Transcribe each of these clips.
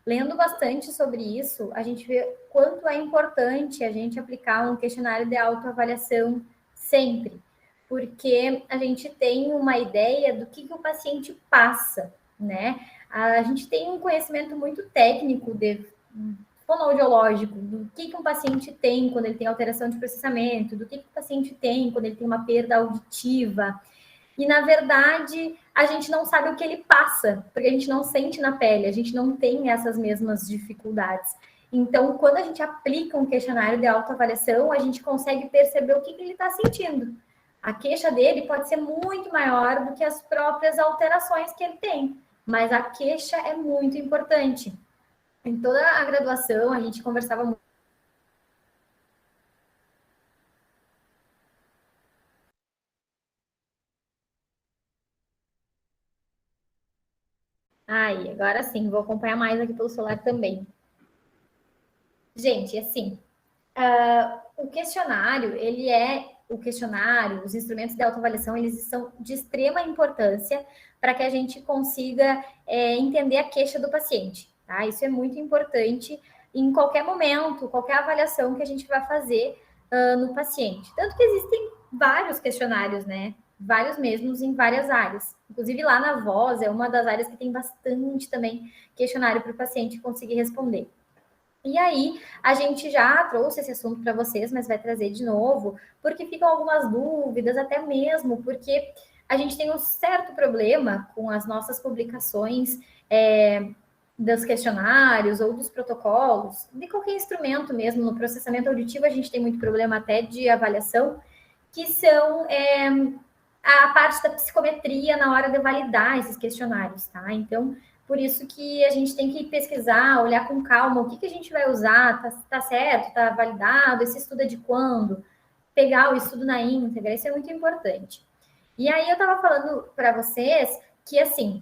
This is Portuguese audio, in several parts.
lendo bastante sobre isso, a gente vê quanto é importante a gente aplicar um questionário de autoavaliação sempre, porque a gente tem uma ideia do que o paciente passa, né? A gente tem um conhecimento muito técnico de fonoaudiológico, do que um paciente tem quando ele tem alteração de processamento, do que o paciente tem quando ele tem uma perda auditiva. E, na verdade, a gente não sabe o que ele passa, porque a gente não sente na pele, a gente não tem essas mesmas dificuldades. Então, quando a gente aplica um questionário de autoavaliação, a gente consegue perceber o que ele está sentindo. A queixa dele pode ser muito maior do que as próprias alterações que ele tem, mas a queixa é muito importante. Em toda a graduação, a gente conversava muito. Aí, agora sim, vou acompanhar mais aqui pelo celular também. Gente, assim, o questionário, os instrumentos de autoavaliação, eles são de extrema importância para que a gente consiga entender a queixa do paciente, tá? Isso é muito importante em qualquer momento, qualquer avaliação que a gente vai fazer no paciente. Tanto que existem vários questionários, né? Vários mesmos em várias áreas. Inclusive lá na Voz é uma das áreas que tem bastante também questionário para o paciente conseguir responder. E aí, a gente já trouxe esse assunto para vocês, mas vai trazer de novo, porque ficam algumas dúvidas, até mesmo porque a gente tem um certo problema com as nossas publicações dos questionários ou dos protocolos, de qualquer instrumento mesmo, no processamento auditivo a gente tem muito problema até de avaliação, que são a parte da psicometria na hora de validar esses questionários, tá? Então, por isso que a gente tem que pesquisar, olhar com calma o que a gente vai usar, tá certo, tá validado, esse estudo é de quando, pegar o estudo na íntegra, isso é muito importante. E aí eu estava falando para vocês que, assim,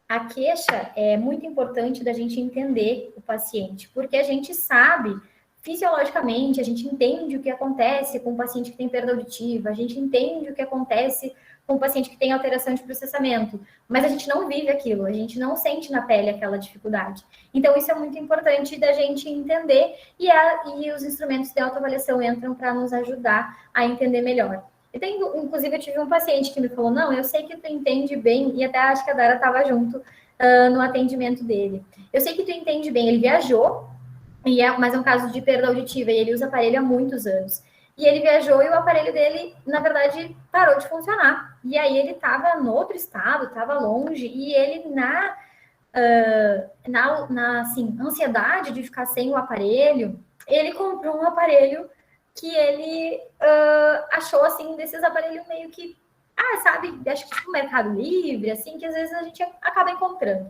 a queixa é muito importante da gente entender o paciente, porque a gente sabe, fisiologicamente, a gente entende o que acontece com o paciente que tem perda auditiva, a gente entende o que acontece com o paciente que tem alteração de processamento, mas a gente não vive aquilo, a gente não sente na pele aquela dificuldade. Então, isso é muito importante da gente entender e os instrumentos de autoavaliação entram para nos ajudar a entender melhor. Inclusive, eu tive um paciente que me falou, não, eu sei que tu entende bem, e até acho que a Dara estava junto no atendimento dele. Eu sei que tu entende bem, ele viajou, mas é um caso de perda auditiva, e ele usa aparelho há muitos anos. E ele viajou e o aparelho dele, na verdade, parou de funcionar. E aí ele estava no outro estado, estava longe, e ele assim, ansiedade de ficar sem o aparelho, ele comprou um aparelho que ele achou, assim, desses aparelhos meio que, sabe, acho que tipo Mercado Livre, assim, que às vezes a gente acaba encontrando.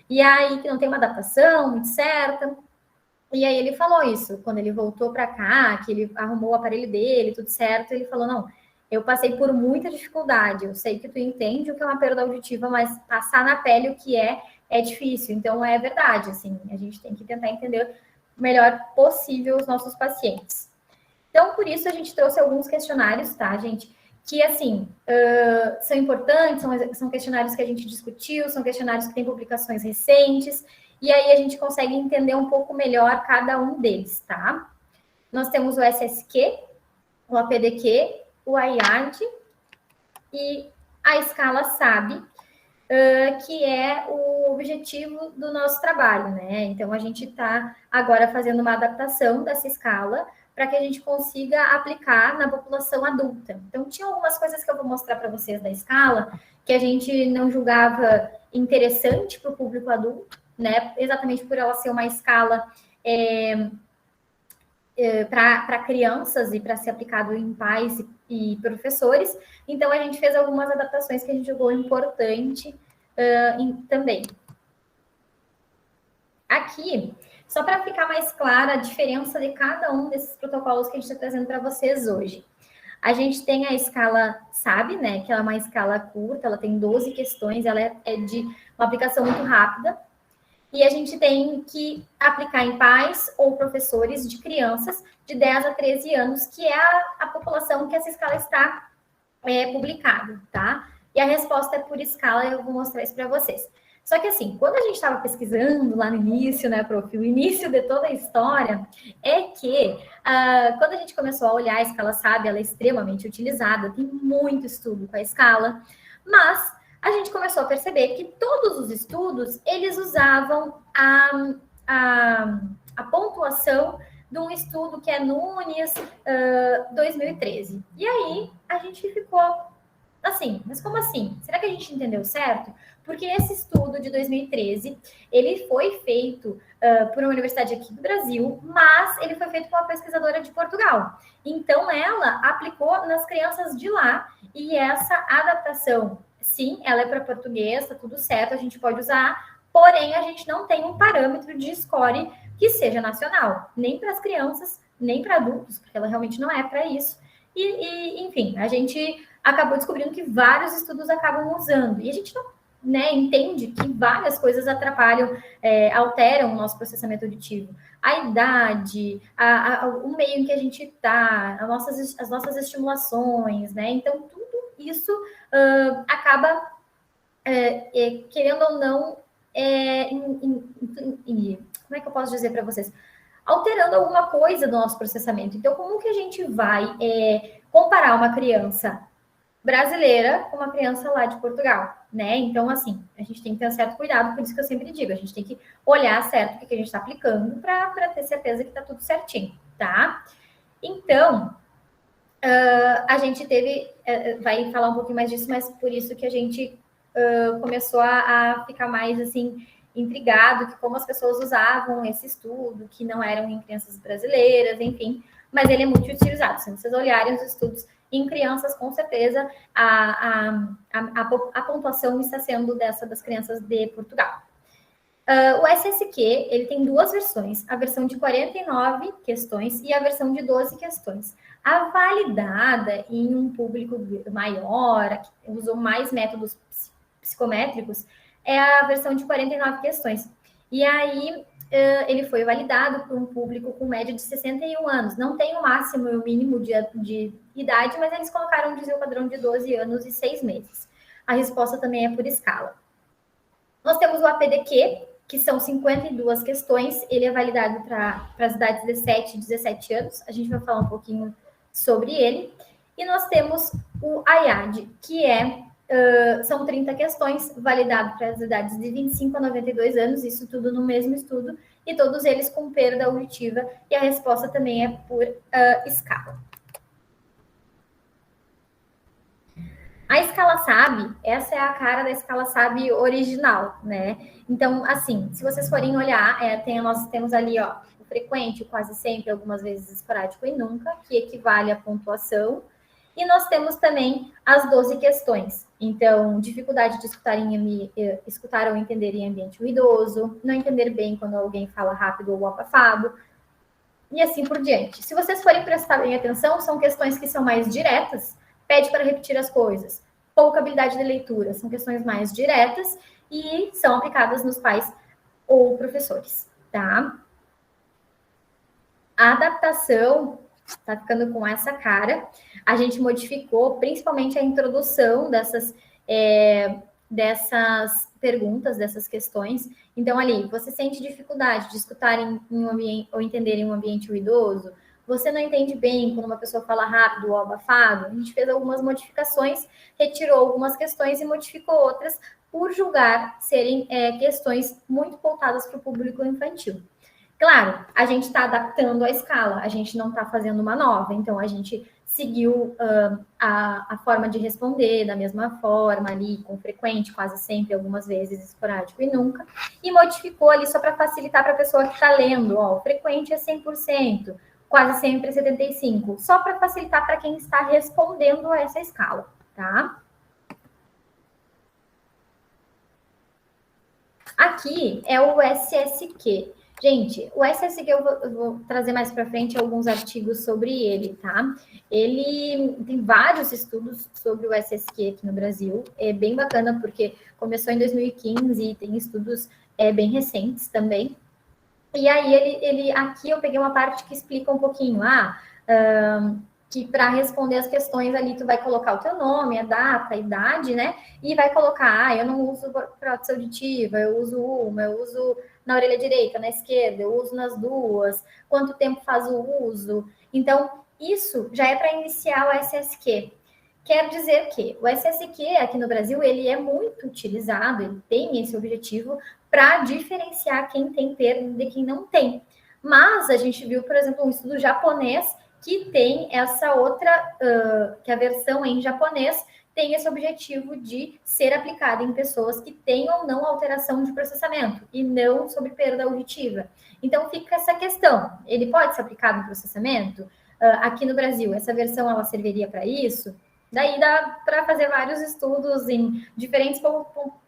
E aí, que não tem uma adaptação muito certa. E aí ele falou isso, quando ele voltou para cá, que ele arrumou o aparelho dele, tudo certo, ele falou, não, eu passei por muita dificuldade, eu sei que tu entende o que é uma perda auditiva, mas passar na pele o que é difícil. Então, é verdade, assim, a gente tem que tentar entender o melhor possível os nossos pacientes. Então, por isso, a gente trouxe alguns questionários, tá, gente? Que, assim, são importantes, são questionários que a gente discutiu, são questionários que têm publicações recentes, e aí a gente consegue entender um pouco melhor cada um deles, tá? Nós temos o SSQ, o APDQ, o IARD e a escala SAB, que é o objetivo do nosso trabalho, né? Então, a gente está agora fazendo uma adaptação dessa escala para que a gente consiga aplicar na população adulta. Então, tinha algumas coisas que eu vou mostrar para vocês da escala que a gente não julgava interessante para o público adulto, né? Exatamente por ela ser uma escala para crianças e para ser aplicado em pais e professores. Então, a gente fez algumas adaptações que a gente julgou importante também. Aqui, só para ficar mais clara a diferença de cada um desses protocolos que a gente está trazendo para vocês hoje. A gente tem a escala SAB, né, que ela é uma escala curta, ela tem 12 questões, ela é de uma aplicação muito rápida. E a gente tem que aplicar em pais ou professores de crianças de 10 a 13 anos, que é a população que essa escala está publicada, tá? E a resposta é por escala, eu vou mostrar isso para vocês. Só que assim, quando a gente estava pesquisando lá no início, né, prof, o início de toda a história é que quando a gente começou a olhar a escala SAB, ela é extremamente utilizada, tem muito estudo com a escala, mas a gente começou a perceber que todos os estudos, eles usavam a pontuação de um estudo que é Nunes 2013. E aí a gente ficou assim, mas como assim? Será que a gente entendeu certo? Porque esse estudo de 2013, ele foi feito por uma universidade aqui do Brasil, mas ele foi feito por uma pesquisadora de Portugal. Então, ela aplicou nas crianças de lá, e essa adaptação, sim, ela é para português, tá tudo certo, a gente pode usar, porém, a gente não tem um parâmetro de score que seja nacional, nem para as crianças, nem para adultos, porque ela realmente não é para isso. Enfim, a gente acabou descobrindo que vários estudos acabam usando. E a gente não, né, entende que várias coisas atrapalham, alteram o nosso processamento auditivo. A idade, o meio em que a gente está, as nossas estimulações, né? Então, tudo isso acaba, querendo ou não, como é que eu posso dizer para vocês? Alterando alguma coisa do nosso processamento. Então, como que a gente vai comparar uma criança brasileira com uma criança lá de Portugal, né? Então, assim, a gente tem que ter um certo cuidado, por isso que eu sempre digo, a gente tem que olhar certo o que a gente está aplicando para ter certeza que está tudo certinho, tá? Então, a gente teve, vai falar um pouquinho mais disso, mas por isso que a gente começou a ficar mais, assim, intrigado, que como as pessoas usavam esse estudo, que não eram em crianças brasileiras, enfim, mas ele é muito utilizado. Se vocês olharem os estudos em crianças, com certeza, a pontuação está sendo dessa das crianças de Portugal. O SSQ, ele tem duas versões, a versão de 49 questões e a versão de 12 questões. A validada em um público maior, que usou mais métodos psicométricos, é a versão de 49 questões. E aí, ele foi validado por um público com média de 61 anos. Não tem o máximo e o mínimo de idade, mas eles colocaram um desvio padrão de 12 anos e 6 meses. A resposta também é por escala. Nós temos o APDQ, que são 52 questões. Ele é validado para as idades de 7 e 17 anos. A gente vai falar um pouquinho sobre ele. E nós temos o IAD, que são 30 questões, validado para as idades de 25 a 92 anos, isso tudo no mesmo estudo, e todos eles com perda auditiva, e a resposta também é por escala. A escala SAB, essa é a cara da escala SAB original, né? Então, assim, se vocês forem olhar, nós temos ali, ó, o frequente, o quase sempre, algumas vezes esporádico e nunca, que equivale à pontuação. E nós temos também as 12 questões. Então, dificuldade de escutar ou entender em ambiente ruidoso, não entender bem quando alguém fala rápido ou abafado, e assim por diante. Se vocês forem prestar bem atenção, são questões que são mais diretas, pede para repetir as coisas. Pouca habilidade de leitura, são questões mais diretas e são aplicadas nos pais ou professores, tá? A adaptação tá ficando com essa cara. A gente modificou principalmente a introdução dessas perguntas, dessas questões. Então, ali, você sente dificuldade de escutar em um ambiente ou entender em um ambiente ruidoso? Você não entende bem quando uma pessoa fala rápido ou abafado? A gente fez algumas modificações, retirou algumas questões e modificou outras por julgar serem questões muito voltadas para o público infantil. Claro, a gente está adaptando a escala, a gente não está fazendo uma nova, então a gente seguiu a forma de responder da mesma forma ali, com frequente, quase sempre, algumas vezes, esporádico e nunca, e modificou ali só para facilitar para a pessoa que está lendo, ó, o frequente é 100%, quase sempre é 75%, só para facilitar para quem está respondendo a essa escala, tá? Aqui é o SSQ. Gente, o SSQ eu vou trazer mais para frente alguns artigos sobre ele, tá? Ele tem vários estudos sobre o SSQ aqui no Brasil. É bem bacana porque começou em 2015 e tem estudos bem recentes também. E aí, aqui eu peguei uma parte que explica um pouquinho. que para responder as questões ali, tu vai colocar o teu nome, a data, a idade, né? E vai colocar, eu não uso prótese auditiva, eu uso uma, eu uso na orelha direita, na esquerda, eu uso nas duas, quanto tempo faz o uso. Então, isso já é para iniciar o SSQ. Quer dizer que o SSQ aqui no Brasil, ele é muito utilizado, ele tem esse objetivo para diferenciar quem tem perda de quem não tem. Mas a gente viu, por exemplo, um estudo japonês que tem essa outra, que a versão em japonês tem esse objetivo de ser aplicada em pessoas que têm ou não alteração de processamento e não sobre perda auditiva. Então fica essa questão, ele pode ser aplicado no processamento? Aqui no Brasil, essa versão ela serviria para isso? Daí dá para fazer vários estudos em diferentes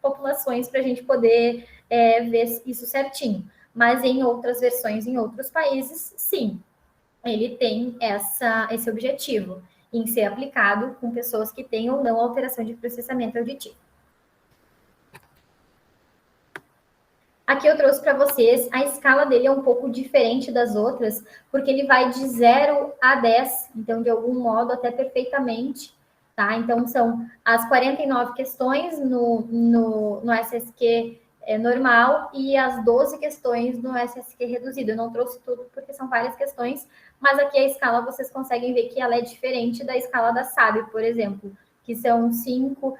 populações para a gente poder ver isso certinho. Mas em outras versões, em outros países, sim, ele tem esse objetivo em ser aplicado com pessoas que têm ou não alteração de processamento auditivo. Aqui eu trouxe para vocês, a escala dele é um pouco diferente das outras, porque ele vai de 0 a 10, então de algum modo até perfeitamente, tá? Então são as 49 questões no SSQ normal e as 12 questões no SSQ reduzido. Eu não trouxe tudo porque são várias questões, mas aqui a escala vocês conseguem ver que ela é diferente da escala da SAB, por exemplo, que são 5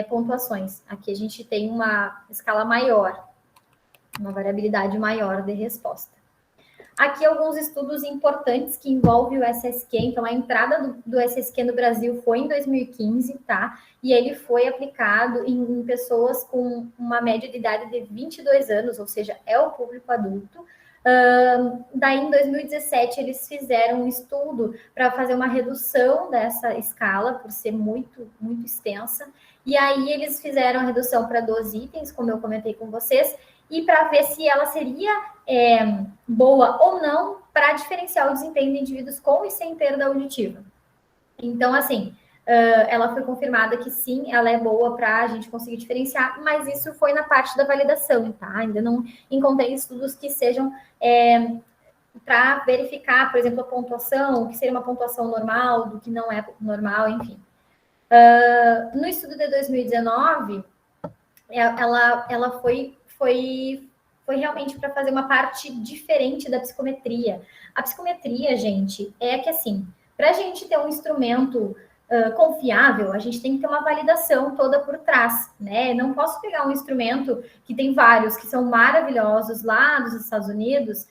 pontuações. Aqui a gente tem uma escala maior, uma variabilidade maior de resposta. Aqui alguns estudos importantes que envolvem o SSQ. Então, a entrada do SSQ no Brasil foi em 2015, tá? E ele foi aplicado em pessoas com uma média de idade de 22 anos, ou seja, é o público adulto. Daí, em 2017, eles fizeram um estudo para fazer uma redução dessa escala, por ser muito, muito extensa. E aí, eles fizeram a redução para 12 itens, como eu comentei com vocês, e para ver se ela seria boa ou não para diferenciar o desempenho de indivíduos com e sem perda auditiva. Então, assim, ela foi confirmada que sim, ela é boa para a gente conseguir diferenciar, mas isso foi na parte da validação, tá? Ainda não encontrei estudos que sejam para verificar, por exemplo, a pontuação, o que seria uma pontuação normal, do que não é normal, enfim. No estudo de 2019, ela foi realmente para fazer uma parte diferente da psicometria. A psicometria, gente, é que assim, para a gente ter um instrumento confiável, a gente tem que ter uma validação toda por trás, né? Não posso pegar um instrumento que tem vários que são maravilhosos lá dos Estados Unidos,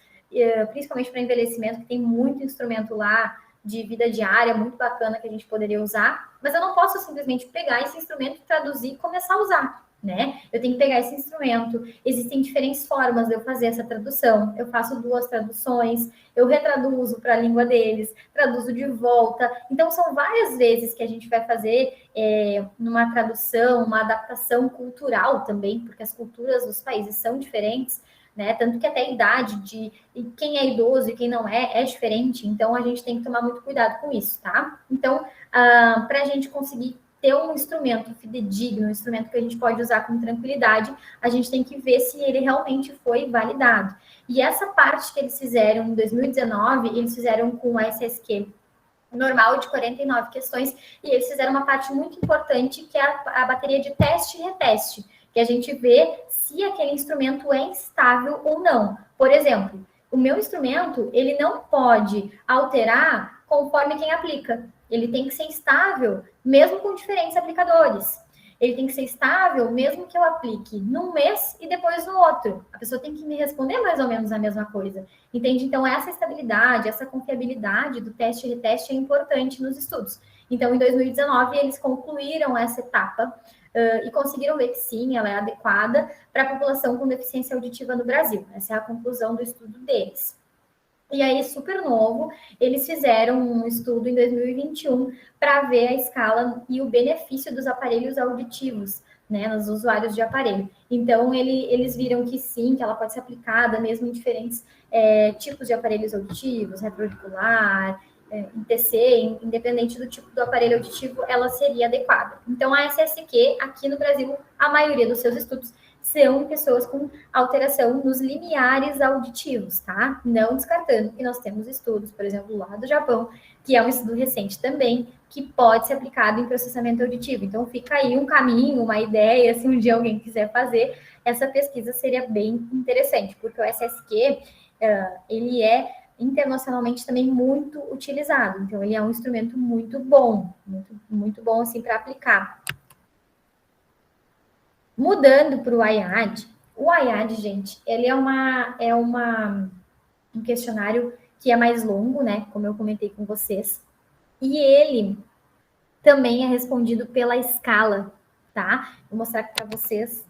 principalmente para envelhecimento, que tem muito instrumento lá de vida diária, muito bacana que a gente poderia usar, mas eu não posso simplesmente pegar esse instrumento, traduzir e começar a usar, né? Eu tenho que pegar esse instrumento. Existem diferentes formas de eu fazer essa tradução. Eu faço 2 traduções, eu retraduzo para a língua deles, traduzo de volta. Então, são várias vezes que a gente vai fazer numa tradução, uma adaptação cultural também, porque as culturas dos países são diferentes, né? Tanto que até a idade de quem é idoso e quem não é diferente. Então, a gente tem que tomar muito cuidado com isso, tá? Então, para a gente conseguir ter um instrumento fidedigno, um instrumento que a gente pode usar com tranquilidade, a gente tem que ver se ele realmente foi validado. E essa parte que eles fizeram em 2019, eles fizeram com o SSQ normal de 49 questões, e eles fizeram uma parte muito importante, que é a bateria de teste e reteste, que a gente vê se aquele instrumento é instável ou não. Por exemplo, o meu instrumento, ele não pode alterar conforme quem aplica. Ele tem que ser estável, mesmo com diferentes aplicadores. Ele tem que ser estável, mesmo que eu aplique num mês e depois no outro. A pessoa tem que me responder mais ou menos a mesma coisa. Entende? Então, essa estabilidade, essa confiabilidade do teste e reteste é importante nos estudos. Então, em 2019, eles concluíram essa etapa e conseguiram ver que sim, ela é adequada para a população com deficiência auditiva no Brasil. Essa é a conclusão do estudo deles. E aí, super novo, eles fizeram um estudo em 2021 para ver a escala e o benefício dos aparelhos auditivos, né, nos usuários de aparelho. Então, eles viram que sim, que ela pode ser aplicada mesmo em diferentes tipos de aparelhos auditivos, retroauricular, ITC, independente do tipo do aparelho auditivo, ela seria adequada. Então, a SSQ, aqui no Brasil, a maioria dos seus estudos são pessoas com alteração nos limiares auditivos, tá? Não descartando que nós temos estudos, por exemplo, lá do Japão, que é um estudo recente também, que pode ser aplicado em processamento auditivo. Então, fica aí um caminho, uma ideia, se um dia alguém quiser fazer, essa pesquisa seria bem interessante, porque o SSQ, ele é internacionalmente também muito utilizado. Então, ele é um instrumento muito bom, muito bom, assim, para aplicar. Mudando para o IAD, gente, ele é um questionário que é mais longo, né? Como eu comentei com vocês. E ele também é respondido pela escala, tá? Vou mostrar aqui para vocês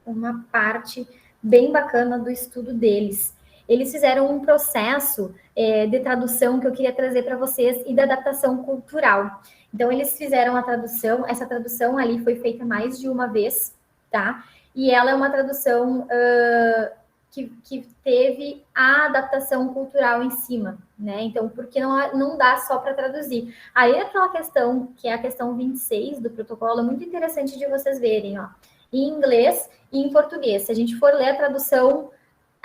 uma parte bem bacana do estudo deles. Eles fizeram um processo de tradução que eu queria trazer para vocês e da adaptação cultural. Então, eles fizeram a tradução, essa tradução ali foi feita mais de uma vez, tá? E ela é uma tradução que teve a adaptação cultural em cima, né? Então, porque não dá só para traduzir. Aí, aquela questão, que é a questão 26 do protocolo, é muito interessante de vocês verem, ó. Em inglês e em português. Se a gente for ler a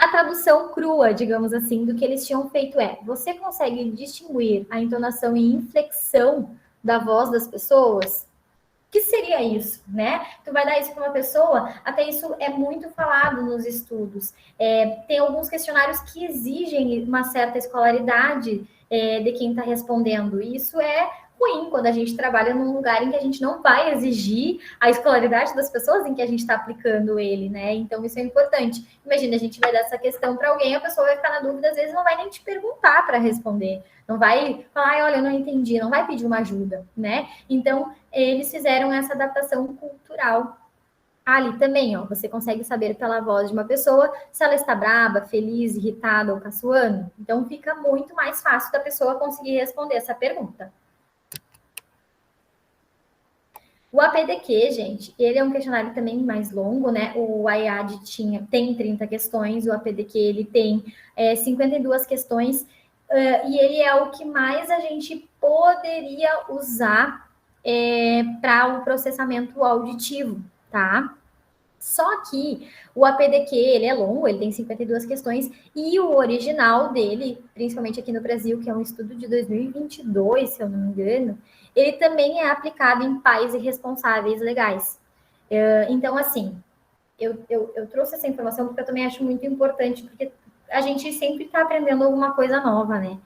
tradução crua, digamos assim, do que eles tinham feito você consegue distinguir a entonação e inflexão da voz das pessoas? O que seria isso, né? Tu vai dar isso para uma pessoa, até isso é muito falado nos estudos. Tem alguns questionários que exigem uma certa escolaridade de quem está respondendo. Isso é ruim quando a gente trabalha num lugar em que a gente não vai exigir a escolaridade das pessoas em que a gente está aplicando ele, né? Então, isso é importante. Imagina, a gente vai dar essa questão para alguém, a pessoa vai ficar na dúvida, às vezes não vai nem te perguntar para responder. Não vai falar, olha, eu não entendi, não vai pedir uma ajuda, né? Então, eles fizeram essa adaptação cultural. Ali também, ó, você consegue saber pela voz de uma pessoa se ela está brava, feliz, irritada ou caçoando. Então, fica muito mais fácil da pessoa conseguir responder essa pergunta. O APDQ, gente, ele é um questionário também mais longo, né? O IAD tem 30 questões, o APDQ ele tem 52 questões, e ele é o que mais a gente poderia usar para o processamento auditivo, tá? Só que o APDQ, ele é longo, ele tem 52 questões, e o original dele, principalmente aqui no Brasil, que é um estudo de 2022, se eu não me engano, ele também é aplicado em pais irresponsáveis legais. Então, assim, eu trouxe essa informação porque eu também acho muito importante, porque a gente sempre está aprendendo alguma coisa nova, né?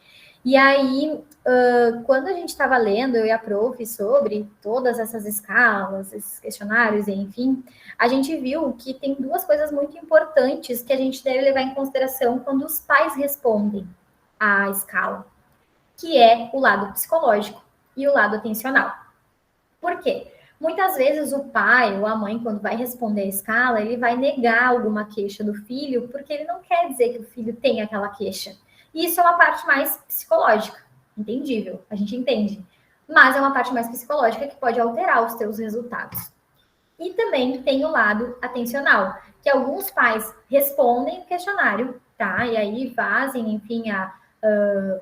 E aí, quando a gente estava lendo, eu e a prof, sobre todas essas escalas, esses questionários, enfim, a gente viu que tem duas coisas muito importantes que a gente deve levar em consideração quando os pais respondem à escala, que é o lado psicológico e o lado atencional. Por quê? Muitas vezes o pai ou a mãe, quando vai responder a escala, ele vai negar alguma queixa do filho, porque ele não quer dizer que o filho tem aquela queixa. E isso é uma parte mais psicológica, entendível, a gente entende. Mas é uma parte mais psicológica que pode alterar os teus resultados. E também tem o lado atencional, que alguns pais respondem o questionário, tá? E aí fazem, enfim,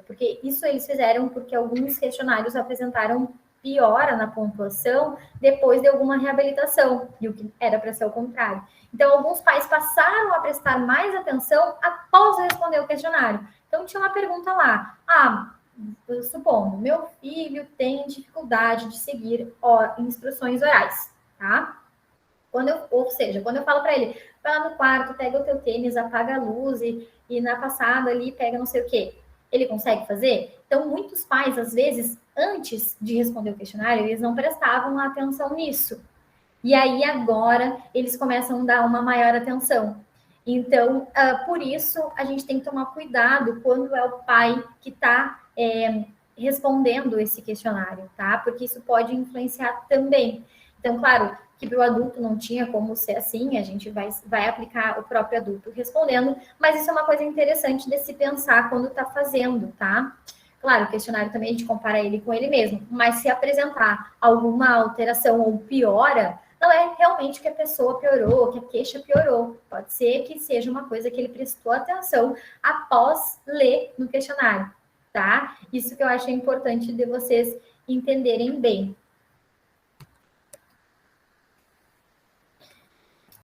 porque isso eles fizeram porque alguns questionários apresentaram piora na pontuação depois de alguma reabilitação, e o que era para ser o contrário. Então, alguns pais passaram a prestar mais atenção após responder o questionário. Então, tinha uma pergunta lá. Supondo, meu filho tem dificuldade de seguir instruções orais, tá? Ou seja, quando eu falo para ele, vai lá no quarto, pega o teu tênis, apaga a luz e na passada ali pega não sei o quê. Ele consegue fazer? Então, muitos pais, às vezes, antes de responder o questionário, eles não prestavam atenção nisso. E aí, agora, eles começam a dar uma maior atenção. Então, por isso, a gente tem que tomar cuidado quando é o pai que está respondendo esse questionário, tá? Porque isso pode influenciar também. Então, claro, que para o adulto não tinha como ser assim, a gente vai aplicar o próprio adulto respondendo, mas isso é uma coisa interessante de se pensar quando está fazendo, tá? Claro, o questionário também a gente compara ele com ele mesmo, mas se apresentar alguma alteração ou piora, não é realmente que a pessoa piorou, que a queixa piorou. Pode ser que seja uma coisa que ele prestou atenção após ler no questionário, tá? Isso que eu acho importante de vocês entenderem bem.